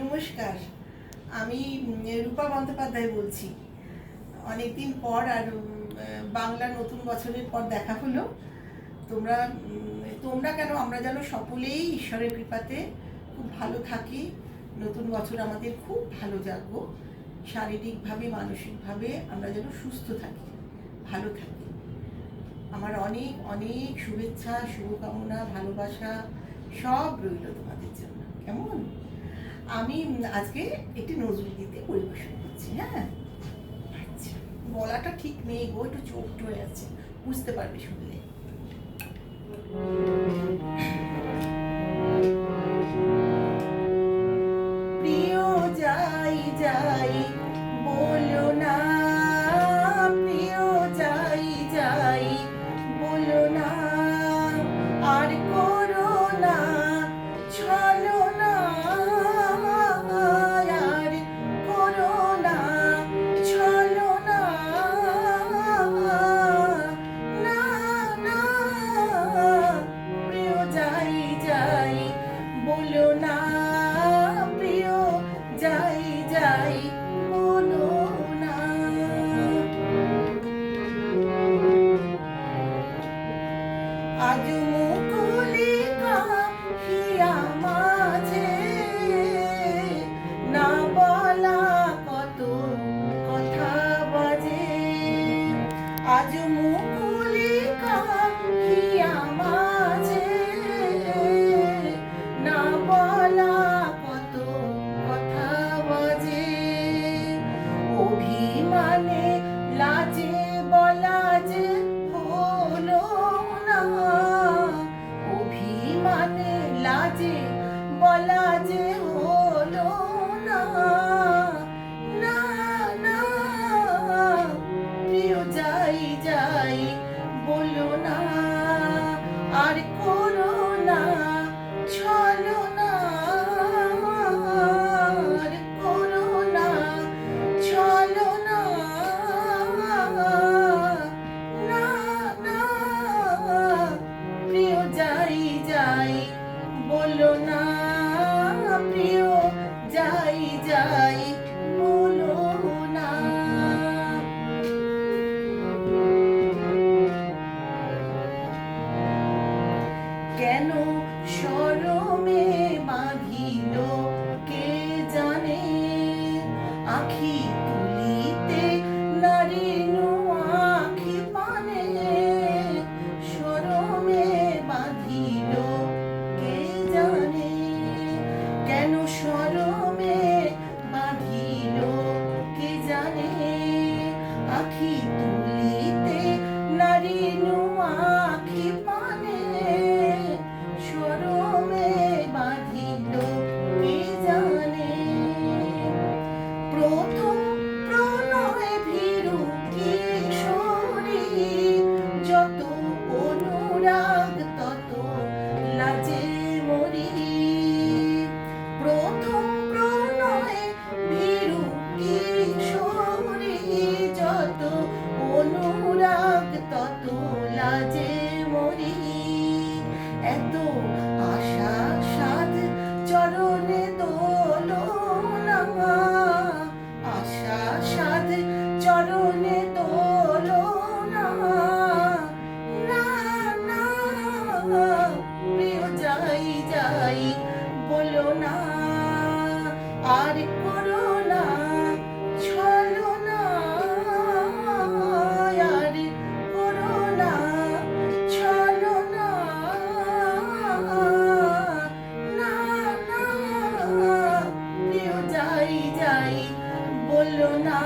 নমস্কার, আমি রূপা বন্দ্যোপাধ্যায় বলছি। অনেকদিন পর আর বাংলা নতুন বছরের পর দেখা হলো। তোমরা তোমরা কেন আমরা যেন সকলেই ঈশ্বরের কৃপাতে খুব ভালো থাকি। নতুন বছর আমাদের খুব ভালো যাবো, শারীরিকভাবে মানসিকভাবে আমরা যেন সুস্থ থাকি, ভালো থাকি। আমার অনেক অনেক শুভেচ্ছা, শুভকামনা, ভালোবাসা সব রইল তোমাদের জন্য। কেমন? আমি আজকে একটি নজরুল গীতি পরিবেশন করছি। হ্যাঁ, আচ্ছা, গলাটা ঠিক নেই গো, একটু চোখ হয়ে আছে, বুঝতে পারবে শুনলে। প্রিয় যাই যাই বলো না, প্রিয় যাই যাই বলো না, আর করো না ছলো না, আর করো না ছলো না, না না, প্রিয় যাই যাই বলো না, প্রিয় যাই যাই বলো না। আজ মুকুলিকা হিয়া মাঝে না বলা কত কথা বাজে, আজ মুকুলিকা হিয়া মাঝে না বলা কত কথা বাজে, অভিমানে লাজে বলা যে হলো না, অভিমানে লাজে বলা যে হলো না, না না, প্রিয় যাই যাই বলো না, আর করো না ছলো না, আর করো না ছলো না, না না, প্রিয় যাই যাই বলো না, প্রিয় যাই যাই বলো না। কেন শরমে বাঁধিল কে জানে, আখি তুলিতে নারিনু আখি পানে, শরমে বাঁধিল কে জানে, কেন শরমে বাঁধিল কে জানে, আখি তুলিতে নারিনু আখি পানে, শরমে বাঁধিল কে জানে, প্রথম প্রণয় ভীরু কিশোরী, যত অনুরাগ তত লাজে মরি, প্রথম প্রণয় ভীরু কিশোরী, যত অনুরাগ তত লাজে মরি, এত আশা সাধ চরণে দোলনা, আশা সাধ চরণে দোলনা, না না, প্রিয় যাই যাই বলো না, আর করো না ছলো না, আর করো না ছলো না, না না, প্রিয় যাই যাই বলো না।